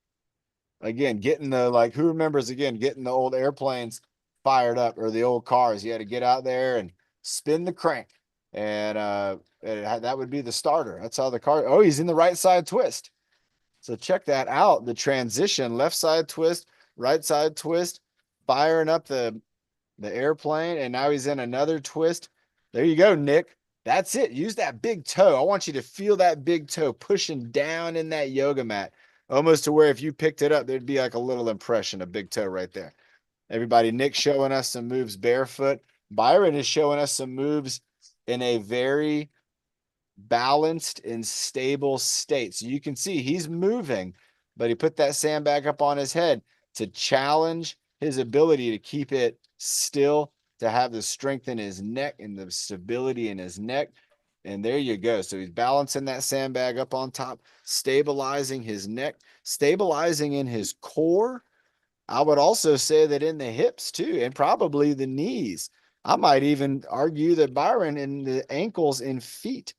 Again, getting the, like, who remembers, again, getting the old airplanes fired up or the old cars? You had to get out there and spin the crank. And that would be the starter. That's how the card. Oh, he's in the right side twist. So check that out. The transition, left side twist, right side twist, firing up the airplane, and now he's in another twist. There you go, Nick. That's it. Use that big toe. I want you to feel that big toe pushing down in that yoga mat, almost to where if you picked it up, there'd be like a little impression of big toe right there. Everybody, Nick showing us some moves barefoot. Byron is showing us some moves in a very balanced and stable state. So you can see he's moving, but he put that sandbag up on his head to challenge his ability to keep it still, to have the strength in his neck and the stability in his neck. And there you go. So he's balancing that sandbag up on top, stabilizing his neck, stabilizing in his core. I would also say that in the hips too, and probably the knees. I might even argue that Byron in the ankles and feet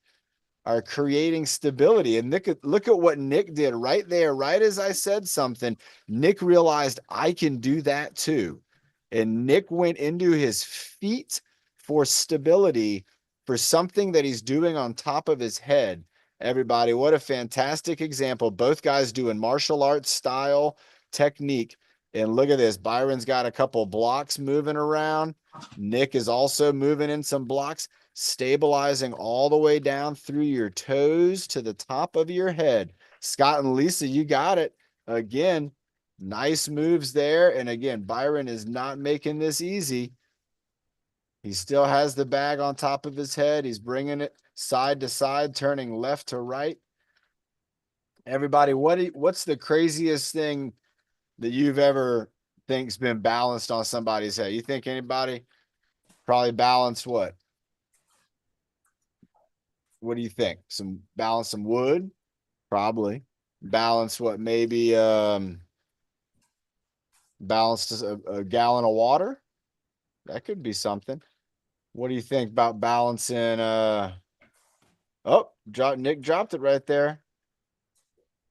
are creating stability. And look at what Nick did right there. Right as I said something, Nick realized I can do that too. And Nick went into his feet for stability for something that he's doing on top of his head. Everybody, what a fantastic example. Both guys doing martial arts style technique. And look at this. Byron's got a couple blocks moving around. Nick is also moving in some blocks, stabilizing all the way down through your toes to the top of your head. Scott and Lisa, you got it. Again, nice moves there. And again, Byron is not making this easy. He still has the bag on top of his head. He's bringing it side to side, turning left to right. Everybody, what's the craziest thing that you've ever think's been balanced on somebody's head? You think anybody probably balanced what? What do you think? Balance some wood? Probably. Balance what? Maybe balanced a gallon of water? That could be something. What do you think about balancing Nick dropped it right there.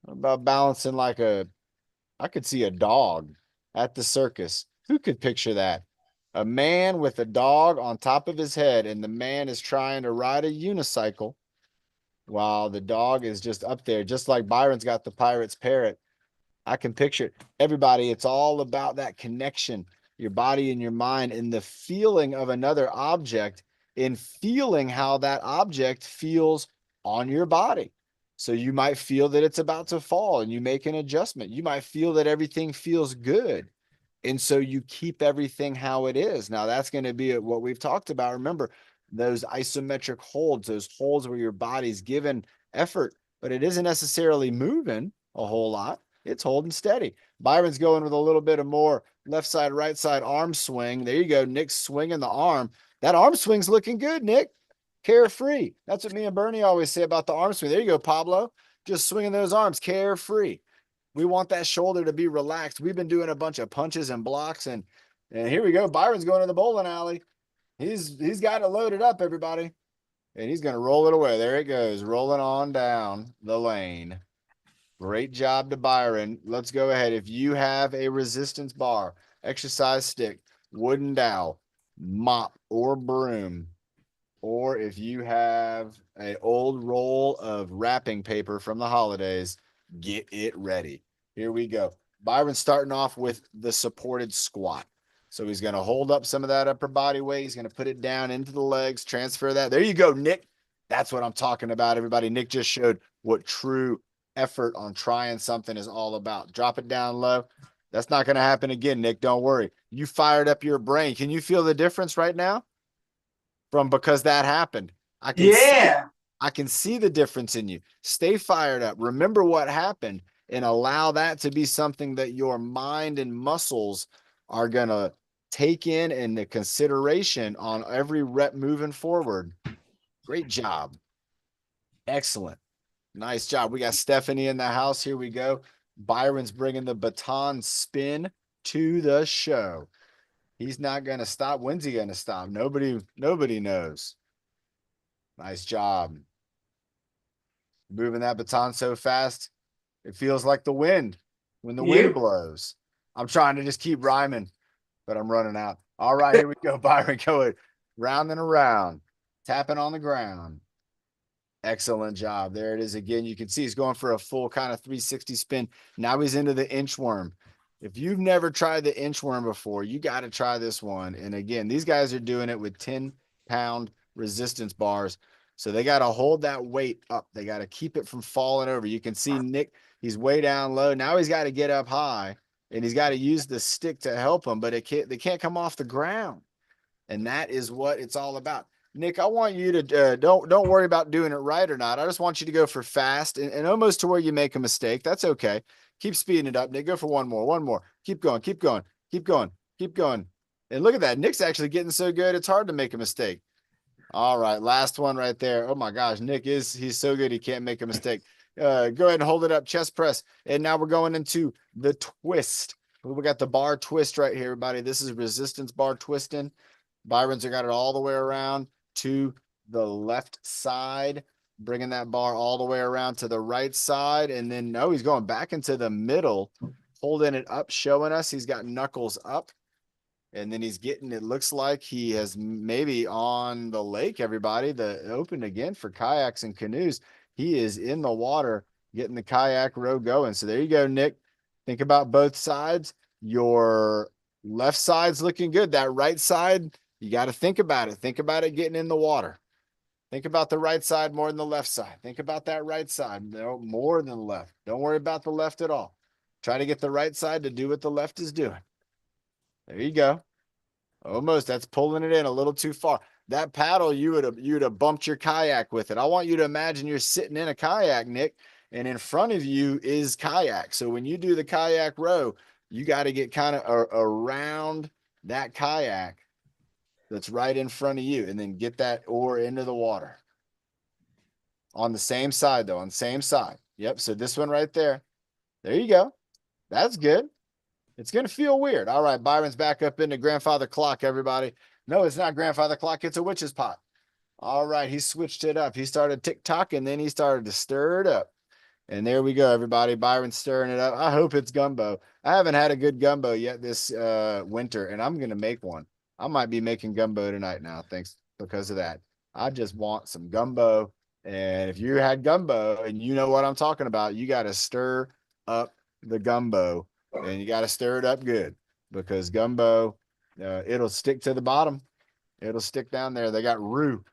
What about balancing like I could see a dog at the circus. Who could picture that? A man with a dog on top of his head, and the man is trying to ride a unicycle while the dog is just up there, just like Byron's got the pirate's parrot. I can picture it. Everybody, it's all about that connection, your body and your mind, and the feeling of another object, in feeling how that object feels on your body. So you might feel that it's about to fall and you make an adjustment. You might feel that everything feels good. And so you keep everything how it is. Now that's going to be what we've talked about. Remember those isometric holds, those holds where your body's given effort, but it isn't necessarily moving a whole lot. It's holding steady. Byron's going with a little bit of more left side, right side arm swing. There you go. Nick's swinging the arm. That arm swing's looking good, Nick. Carefree. That's what me and Bernie always say about the arm swing. There you go, Pablo. Just swinging those arms, carefree. We want that shoulder to be relaxed. We've been doing a bunch of punches and blocks, and here we go. Byron's going to the bowling alley. He's got it loaded up, everybody. And he's going to roll it away. There it goes, rolling on down the lane. Great job to Byron. Let's go ahead. If you have a resistance bar, exercise stick, wooden dowel, mop, or broom, or if you have an old roll of wrapping paper from the holidays, get it ready. Here we go. Byron's starting off with the supported squat. So he's going to hold up some of that upper body weight. He's going to put it down into the legs, transfer that. There you go, Nick. That's what I'm talking about, everybody. Nick just showed what true effort on trying something is all about. Drop it down low. That's not going to happen again, Nick. Don't worry. You fired up your brain. Can you feel the difference right now? Because that happened. I can see the difference in you. Stay fired up. Remember what happened and allow that to be something that your mind and muscles are going to take in the consideration on every rep moving forward. Great job. Excellent. Nice job. We got Stephanie in the house. Here we go. Byron's bringing the baton spin to the show. He's not going to stop. When's he going to stop? Nobody knows. Nice job. Moving that baton so fast, it feels like the wind when the wind blows. I'm trying to just keep rhyming, but I'm running out. All right, here we go. Byron, go round and around. tapping on the ground. Excellent job. There it is again. You can see he's going for a full kind of 360 spin. Now he's into the inchworm. If you've never tried the inchworm before, you got to try this one. And again, these guys are doing it with 10-pound resistance bars. So they got to hold that weight up. They got to keep it from falling over. You can see Nick, he's way down low. Now he's got to get up high, and he's got to use the stick to help him, but they can't come off the ground. And that is what it's all about. Nick, I want you to don't worry about doing it right or not. I just want you to go for fast and almost to where you make a mistake. That's okay. Keep speeding it up, Nick. Go for one more. Keep going. Keep going. And look at that. Nick's actually getting so good, it's hard to make a mistake. All right, last one right there. Oh my gosh, he's so good he can't make a mistake. Go ahead and hold it up, chest press. And now we're going into the twist. We got the bar twist right here, everybody. This is resistance bar twisting. Byron's got it all the way around to the left side, bringing that bar all the way around to the right side. And then, no, he's going back into the middle, holding it up, showing us he's got knuckles up. And then he's getting, it looks like he has maybe on the lake, everybody, the open again for kayaks and canoes. He is in the water getting the kayak row going. So there you go, Nick. Think about both sides. Your left side's looking good. That right side, you got to think about it. Think about it getting in the water. Think about the right side more than the left side. Think about that right side more than the left. Don't worry about the left at all. Try to get the right side to do what the left is doing. There you go. Almost. That's pulling it in a little too far. That paddle, you would have bumped your kayak with it. I want you to imagine you're sitting in a kayak, Nick, and in front of you is kayak. So when you do the kayak row, you got to get kind of around that kayak that's right in front of you, and then get that oar into the water. On the same side, though, on the same side. Yep, so this one right there. There you go. That's good. It's going to feel weird. All right, Byron's back up into grandfather clock, everybody. No, it's not grandfather clock. It's a witch's pot. All right, he switched it up. He started tick-tock, and then he started to stir it up. And there we go, everybody. Byron's stirring it up. I hope it's gumbo. I haven't had a good gumbo yet this winter, and I'm going to make one. I might be making gumbo tonight now, thanks because of that. I just want some gumbo. And if you had gumbo and you know what I'm talking about, you got to stir up the gumbo, and you got to stir it up good, because gumbo, it'll stick to the bottom. It'll stick down there. They got roux.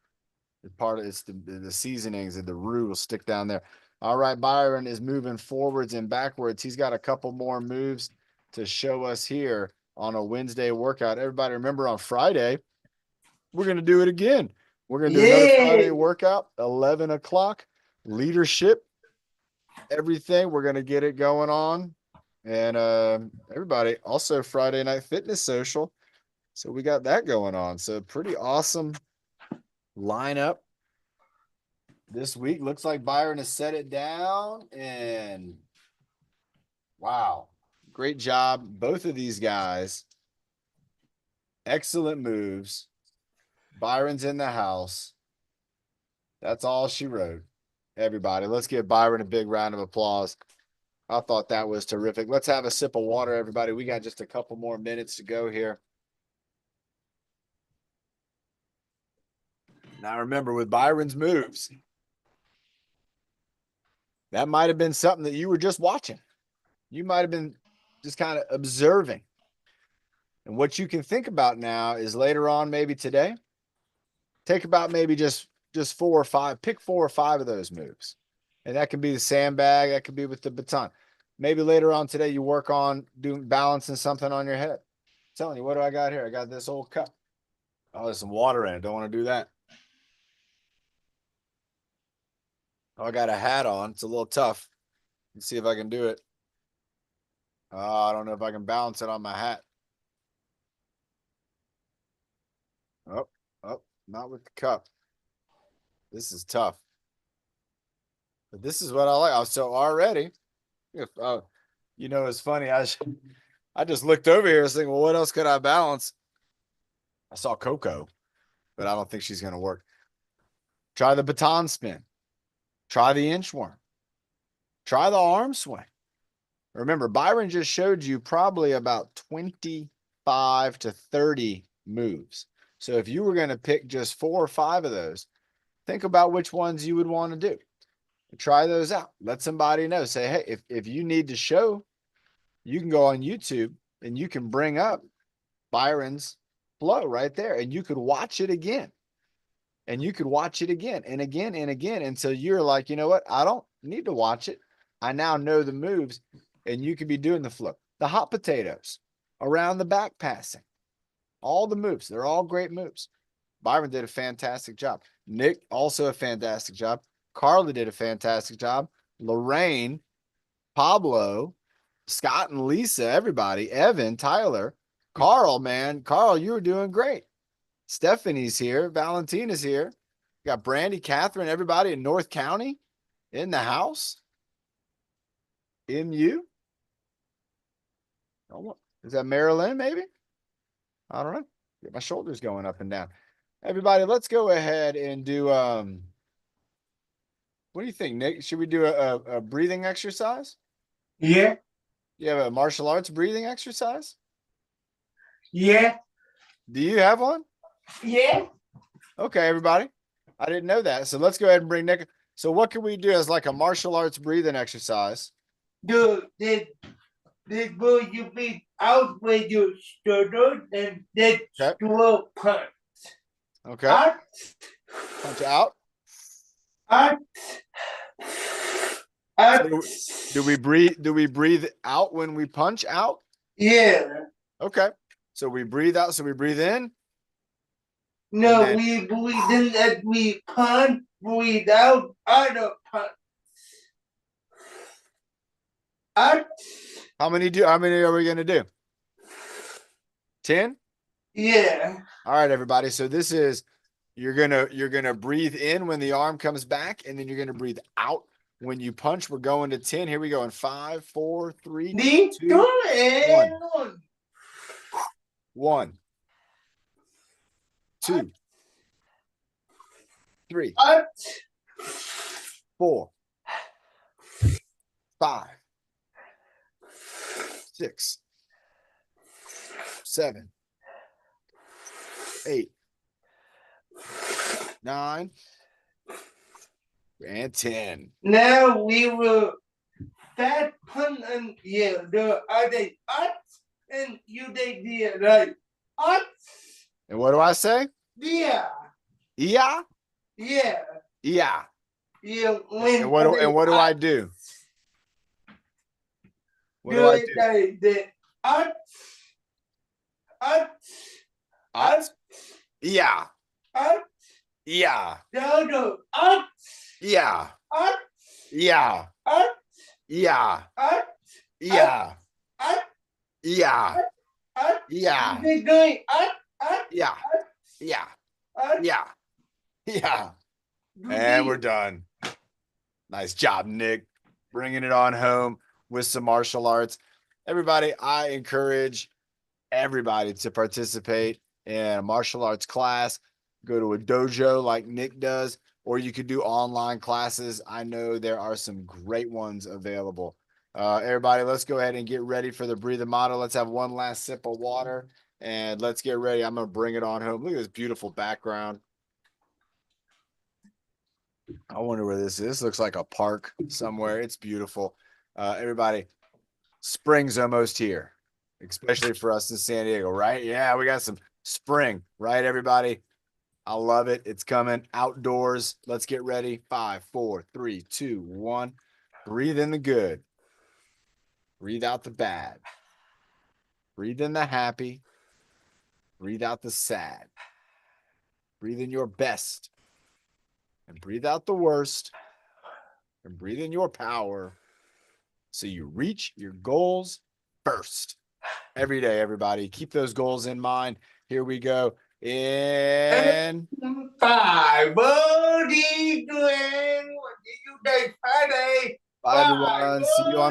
It's the seasonings, and the roux will stick down there. All right, Byron is moving forwards and backwards. He's got a couple more moves to show us here on a Wednesday workout. Everybody remember, on Friday, we're going to do it again. We're going to do another Friday workout, 11 o'clock, leadership, everything. We're going to get it going on. And everybody, also Friday night fitness social. So we got that going on. So pretty awesome lineup this week. Looks like Byron has set it down, and wow, great job. Both of these guys, excellent moves. Byron's in the house. That's all she wrote. Everybody, let's give Byron a big round of applause. I thought that was terrific. Let's have a sip of water, everybody. We got just a couple more minutes to go here. Now remember, with Byron's moves, that might have been something that you were just watching. You might have been just kind of observing. And what you can think about now is later on, maybe today, take about maybe just 4 or 5, pick 4 or 5 of those moves. And that could be the sandbag, that could be with the baton. Maybe later on today, you work on balancing something on your head. I'm telling you, what do I got here? I got this old cup. Oh, there's some water in it. Don't want to do that. Oh, I got a hat on. It's a little tough. Let's see if I can do it. I don't know if I can balance it on my hat. Oh, not with the cup. This is tough. But this is what I like. So already, if it's funny. I just looked over here and thinking, well, what else could I balance? I saw Coco, but I don't think she's going to work. Try the baton spin. Try the inchworm. Try the arm swing. Remember, Byron just showed you probably about 25 to 30 moves. So if you were going to pick just 4 or 5 of those, think about which ones you would want to do. Try those out. Let somebody know. Say, hey, if you need to show, you can go on YouTube and you can bring up Byron's flow right there, and you could watch it again. And you could watch it again and again and again until you're like, you know what? I don't need to watch it. I now know the moves, and you could be doing the flow. The hot potatoes, around the back passing, all the moves. They're all great moves. Byron did a fantastic job. Nick, also a fantastic job. Carla did a fantastic job. Lorraine, Pablo, Scott and Lisa, everybody, Evan, Tyler, Carl, man. Carl, you were doing great. Stephanie's here. Valentina's here. We got Brandy, Catherine, everybody in North County in the house. MU. Oh, is that Maryland, maybe? I don't know. Get my shoulders going up and down. Everybody, let's go ahead and do what do you think, Nick? Should we do a breathing exercise? Yeah. You have a martial arts breathing exercise? Yeah. Do you have one? Yeah. Okay, everybody. I didn't know that. So let's go ahead and bring Nick. So what can we do as like a martial arts breathing exercise? Dude, this will you be out when you started and then Okay. throw punch. Okay. Out, Punch out. out, out. Do we breathe out when we punch out? Yeah. Okay. So we breathe out. So we breathe in. No, And then- we breathe in and we punch, breathe out, other punch. Out. How many are we gonna do? 10? Yeah. All right, everybody. So this is you're gonna breathe in when the arm comes back, and then you're gonna breathe out when you punch. We're going to 10. Here we go in 5, 4, 3, The 2, two and one. 1, 2, 3, Out. 4, 5, 6, 7, 8, 9, and 10. Now we will that pun and yeah, the other out and you take the right. Out. And what do I say? Yeah. Yeah, Yeah. yeah. Yeah. And what do I do? What do I do? The out. Out. Out. Yeah, Out. yeah, No. Out. yeah, Out. yeah, Out. yeah, Out. yeah, Out. yeah, Out. yeah, They're going out. Out. yeah, yeah, Out. yeah, yeah. And we're done. Nice job, Nick. Bringing it on home with some martial arts. Everybody, I encourage everybody to participate in a martial arts class. Go to a dojo like Nick does, or you could do online classes. I know there are some great ones available. Everybody, let's go ahead and get ready for the breathing motto. Let's have one last sip of water and let's get ready. I'm going to bring it on home. Look at this beautiful background. I wonder where this is. This looks like a park somewhere. It's beautiful. Everybody, spring's almost here, especially for us in San Diego, right? Yeah, we got some spring, right, everybody? I love it. It's coming outdoors. Let's get ready. 5, 4, 3, 2, 1. Breathe in the good. Breathe out the bad. Breathe in the happy. Breathe out the sad. Breathe in your best. And breathe out the worst. And breathe in your power so you reach your goals first. Every day, everybody. Keep those goals in mind. Here we go. In 5, Birdie, Glenn, what did you take Friday? bye, everyone. See you on